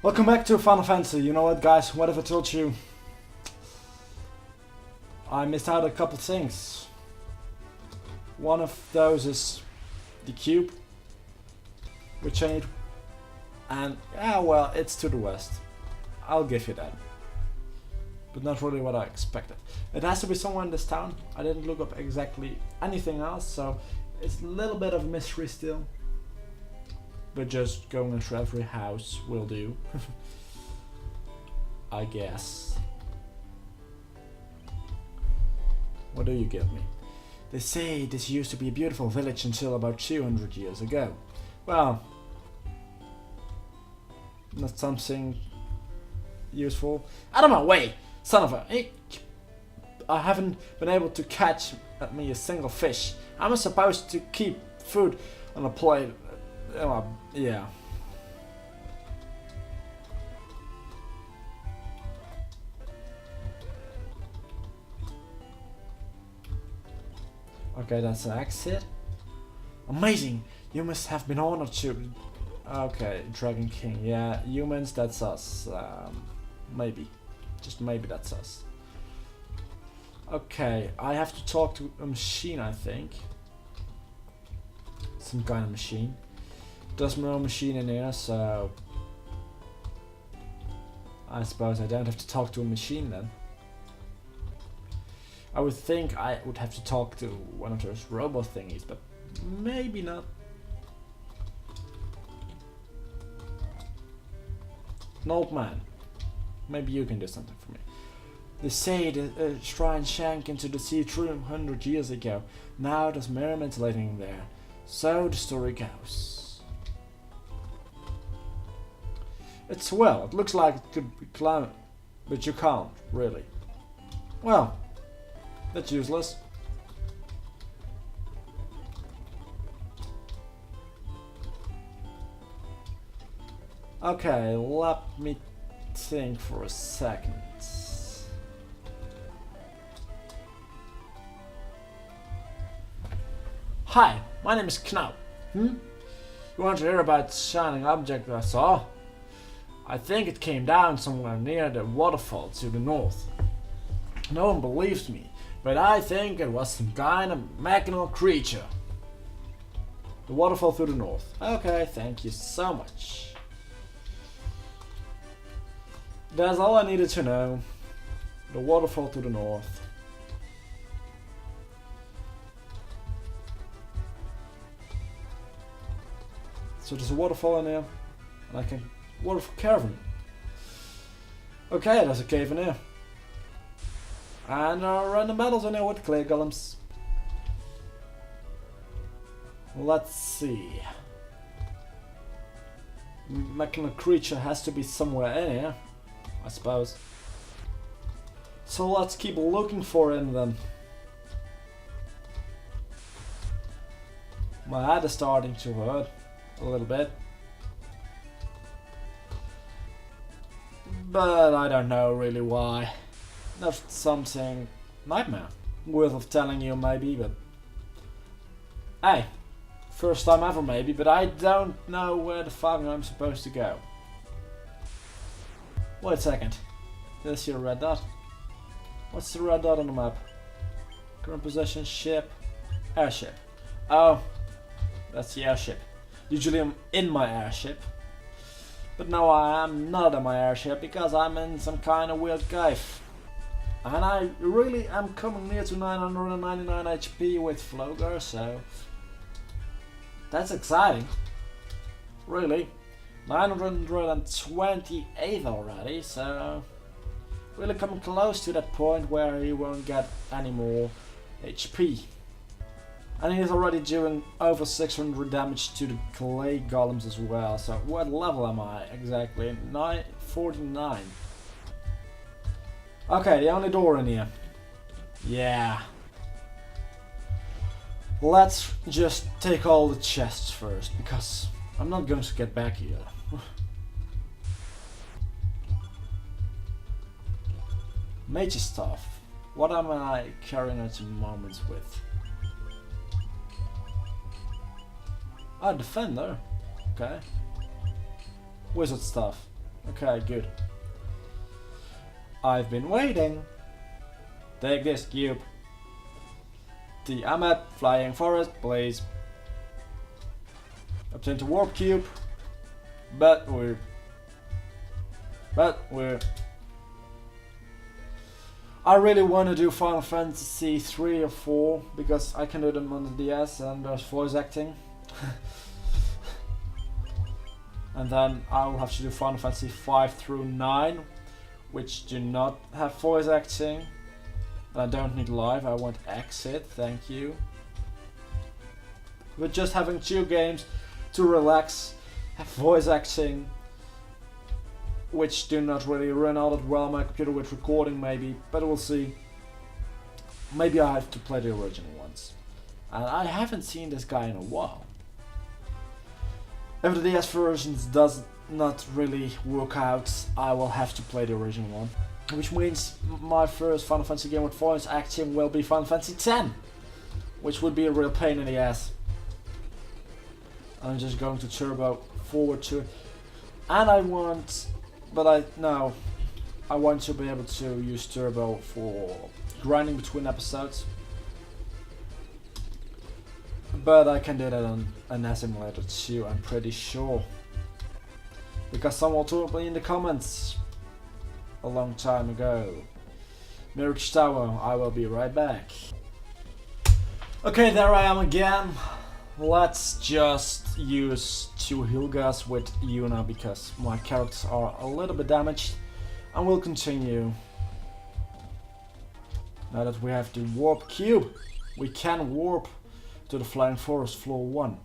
Welcome back to Final Fantasy. You know what, guys? What if I told you I missed out a couple things? One of those is the cube, which I need, and yeah, well, it's to the west. I'll give you that, but not really what I expected. It has to be somewhere in this town. I didn't look up exactly anything else, so it's a little bit of a mystery still. But just going into every house will do. I guess. What do you give me? They say this used to be a beautiful village until about 200 years ago. Well, not something useful. Out of my way, son of a... I haven't been able to catch me a single fish. I'm supposed to keep food on a plate. Yeah. Okay, that's an exit. Amazing! You must have been honored to... Okay, Dragon King. Yeah, humans, that's us. Maybe. Just maybe that's us. Okay, I have to talk to a machine, I think. Some kind of machine. There's no machine in here, so... I suppose I don't have to talk to a machine then. I would think I would have to talk to one of those robot thingies, but maybe not. An old man. Maybe you can do something for me. They say the shrine sank into the sea 300 years ago. Now there's mermaids living there. So the story goes. It's well, it looks like it could be climbed, but you can't, really. Well, that's useless. Okay, let me think for a second. Hi, my name is Knau. You want to hear about the shining object I saw? I think it came down somewhere near the waterfall to the north. No one believes me, but I think it was some kind of mechanical creature. The waterfall to the north. Okay, thank you so much. That's all I needed to know. The waterfall to the north. So there's a waterfall in there, and I can waterfall cavern. Okay, there's a cave in here. And random battles in here with clay golems. Let's see. Mechanical creature has to be somewhere in here, I suppose. So let's keep looking for him then. My head is starting to hurt a little bit. But I don't know really why. That's something nightmare. Worth of telling you maybe, but hey, first time ever maybe, but I don't know where the fuck I'm supposed to go. Wait a second. Did I see a red dot? What's the red dot on the map? Current position, ship, airship. Oh, that's the airship. Usually I'm in my airship. But now I am not in my airship because I'm in some kind of weird cave. And I really am coming near to 999 HP with Flogar, so that's exciting. Really. 928 already, so really coming close to that point where he won't get any more HP. And he's already doing over 600 damage to the clay golems as well. So what level am I exactly? 949. Okay, the only door in here. Yeah. Let's just take all the chests first, because I'm not going to get back here. Major stuff. What am I carrying at the moment with? Ah, defender. Okay. Wizard stuff. Okay, good. I've been waiting. Take this cube. The Amet Flying Forest, please. Obtain the warp cube. But we're I really want to do Final Fantasy 3 or 4 because I can do them on the DS and there's voice acting. And then I will have to do Final Fantasy 5 through 9, which do not have voice acting. And I don't need live, I want exit, thank you. But just having 2 games to relax, have voice acting, which do not really run all that well on my computer with recording maybe, but we'll see. Maybe I have to play the original ones. And I haven't seen this guy in a while. If the DS versions does not really work out, I will have to play the original one. Which means my first Final Fantasy game with voice acting will be Final Fantasy X, which would be a real pain in the ass. I'm just going to turbo forward to it. And I want... But I want to be able to use turbo for grinding between episodes. But I can do that on an Emulator too, I'm pretty sure. Because someone told me in the comments a long time ago. Mirage Tower, I will be right back. Okay, there I am again. Let's just use 2 Hilgas with Yuna because my characters are a little bit damaged, and we'll continue. Now that we have the warp cube, we can warp to the Flying Forest floor 1.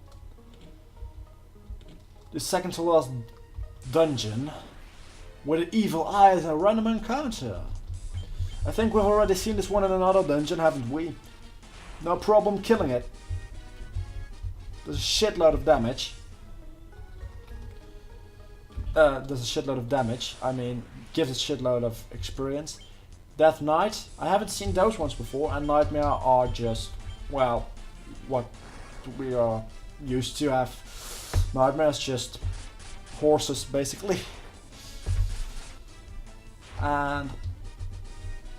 The second to last dungeon with an evil eye as a random encounter. I think we've already seen this one in another dungeon, haven't we? No problem killing it. There's a shitload of damage. I mean, gives a shitload of experience. Death Knight, I haven't seen those ones before, and Nightmare are just, well, what we are used to have. Nightmare is just horses, basically. And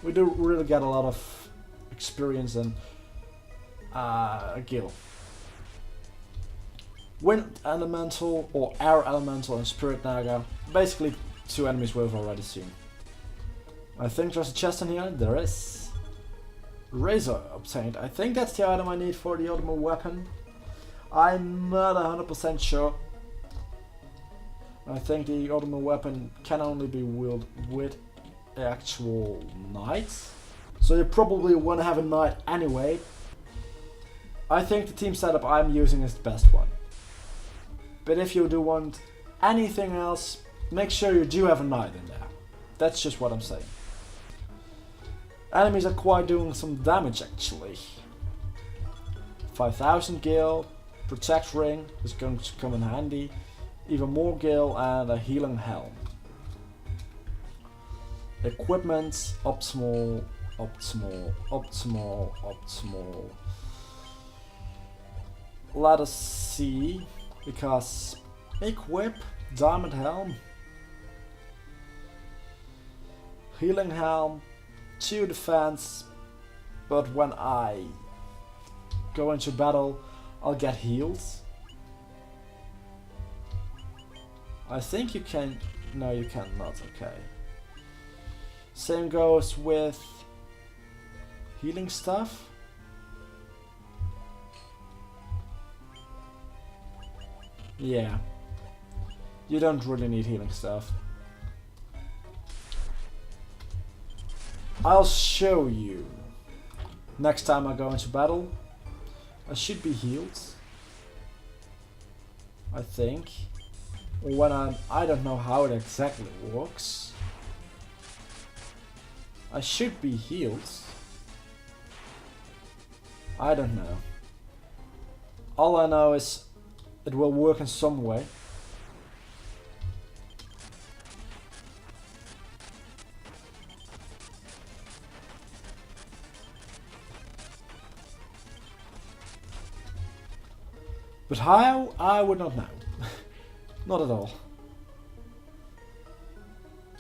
we do really get a lot of experience and gil. Wind Elemental or Air Elemental and Spirit Naga, basically 2 enemies we've already seen. I think there's a chest in here, there is. Razor obtained, I think that's the item I need for the ultimate weapon. I'm not 100% sure. I think the ultimate weapon can only be wielded with actual knights. So you probably want to have a knight anyway. I think the team setup I'm using is the best one. But if you do want anything else, make sure you do have a knight in there. That's just what I'm saying. Enemies are quite doing some damage actually. 5000 gil, Protect Ring is going to come in handy. Even more gil and a healing helm. Equipment, optimal. Let us see. Because equip, diamond helm, healing helm, 2 defense, but when I go into battle I'll get healed. I think you can, no you cannot, okay. Same goes with healing stuff. Yeah, you don't really need healing stuff. I'll show you. Next time I go into battle, I should be healed. I think. When I don't know how it exactly works. I should be healed. I don't know. All I know is it will work in some way. But how? I would not know. Not at all.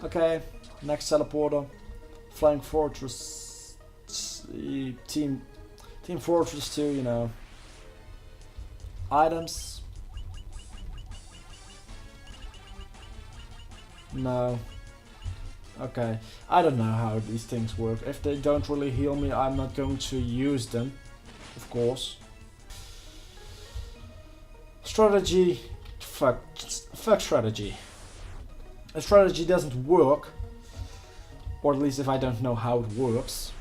Okay, next teleporter. Flying Fortress. Team Fortress 2, you know. Items. No. Okay, I don't know how these things work. If they don't really heal me, I'm not going to use them. Of course. Strategy. Fuck strategy. A strategy doesn't work. Or at least if I don't know how it works.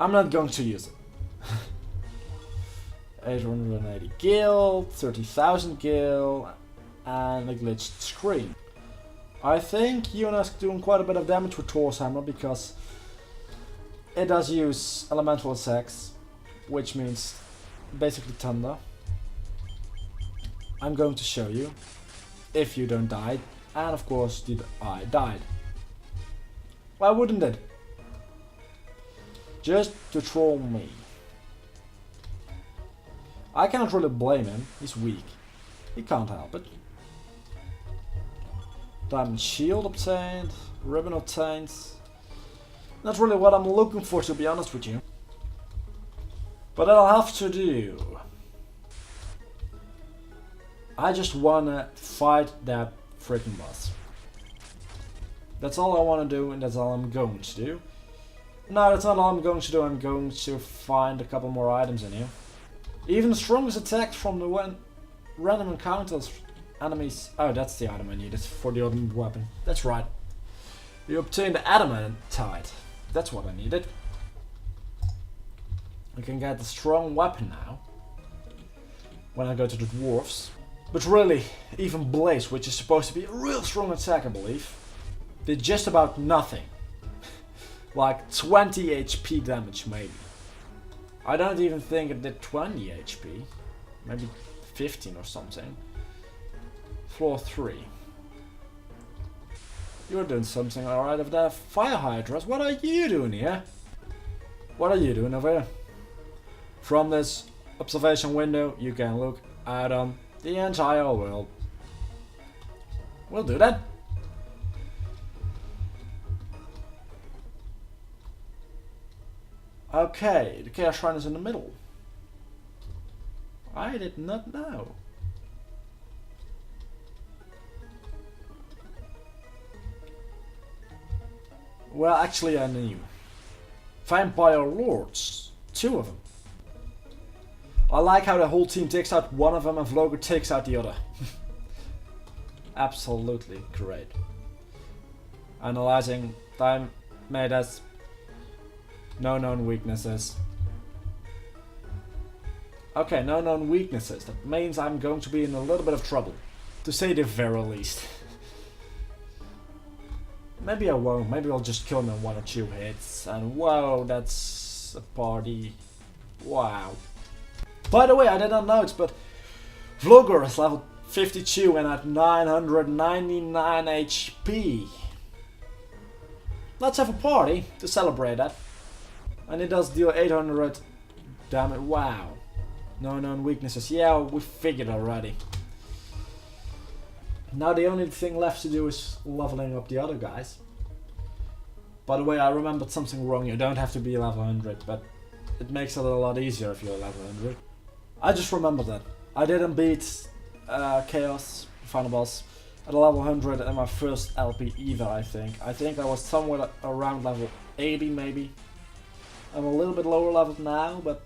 I'm not going to use it. 880 gil, 30,000 gil, and a glitched screen. I think Yuna's doing quite a bit of damage with Thor's hammer because it does use elemental attacks, which means basically thunder. I'm going to show you if you don't die, and of course I died. Why wouldn't it? Just to troll me. I cannot really blame him, he's weak. He can't help it. Diamond shield obtained, ribbon obtained. Not really what I'm looking for, to be honest with you. But I'll have to do. I just wanna fight that freaking boss. That's all I wanna do, and that's all I'm going to do. No, that's not all I'm going to do. I'm going to find a couple more items in here. Even the strongest attacks from the random encounters enemies. Oh, that's the item I needed for the ultimate weapon. That's right. You obtain the adamantite. That's what I needed. I can get the strong weapon now when I go to the dwarves. But really, even Blaze, which is supposed to be a real strong attack, I believe, did just about nothing. Like 20 HP damage, maybe. I don't even think it did 20 HP. Maybe 15 or something. Floor 3. You're doing something alright over there. Fire hydras, what are you doing here? What are you doing over here? From this observation window, you can look out on the entire world. We'll do that. Okay, the Chaos Shrine is in the middle. I did not know. Well, actually I knew. Vampire Lords. 2 of them. I like how the whole team takes out one of them and Vlogger takes out the other. Absolutely great. Analyzing time made us no known weaknesses. Okay, no known weaknesses. That means I'm going to be in a little bit of trouble. To say the very least. Maybe I won't. Maybe I'll just kill him in 1 or 2 hits. And whoa, that's a party. Wow. By the way, I did not know it, but Vlogger is level 52 and at 999 HP. Let's have a party to celebrate that. And it does deal 800 damage. Wow. No known weaknesses. Yeah, we figured already. Now the only thing left to do is leveling up the other guys. By the way, I remembered something wrong. You don't have to be level 100, but it makes it a lot easier if you're level 100. I just remembered that. I didn't beat Chaos, final boss, at a level 100 in my first LP either, I think. I think I was somewhere around level 80 maybe. I'm a little bit lower level now, but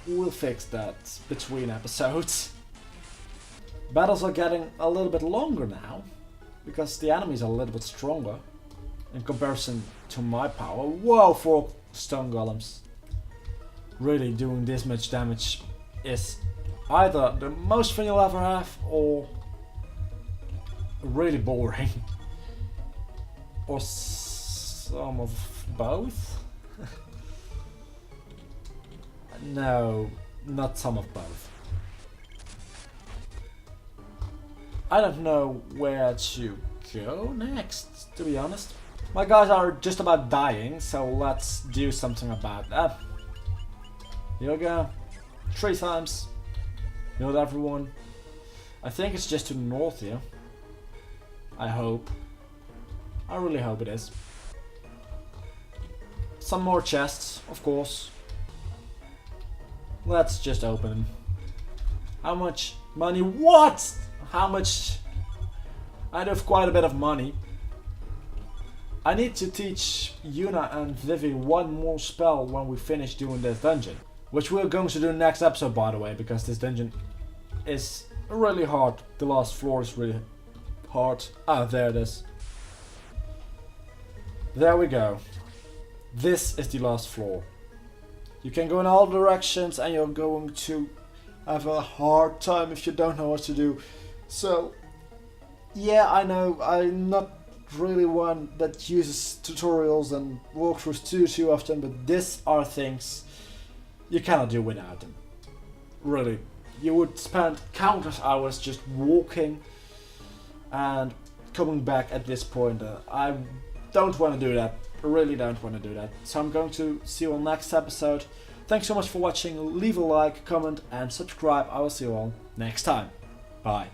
we'll fix that between episodes. Battles are getting a little bit longer now, because the enemies are a little bit stronger in comparison to my power. Whoa, 4 stone golems. Really doing this much damage is either the most fun you'll ever have or really boring. Or some of both? No, not some of both. I don't know where to go next, to be honest. My guys are just about dying, so let's do something about that. Here we go. 3 times. Not everyone. I think it's just to the north here. I hope. I really hope it is. Some more chests, of course. Let's just open them. How much money? What? How much? I have quite a bit of money. I need to teach Yuna and Vivi one more spell when we finish doing this dungeon. Which we're going to do next episode, by the way, because this dungeon is really hard. The last floor is really hard. Ah, there it is. There we go. This is the last floor. You can go in all directions and you're going to have a hard time if you don't know what to do. So, yeah, I know I'm not really one that uses tutorials and walkthroughs too often, but these are things you cannot do without them. Really. You would spend countless hours just walking and coming back at this point. I don't want to do that. I really don't want to do that. So I'm going to see you on next episode. Thanks so much for watching. Leave a like, comment and subscribe. I will see you all next time. Bye.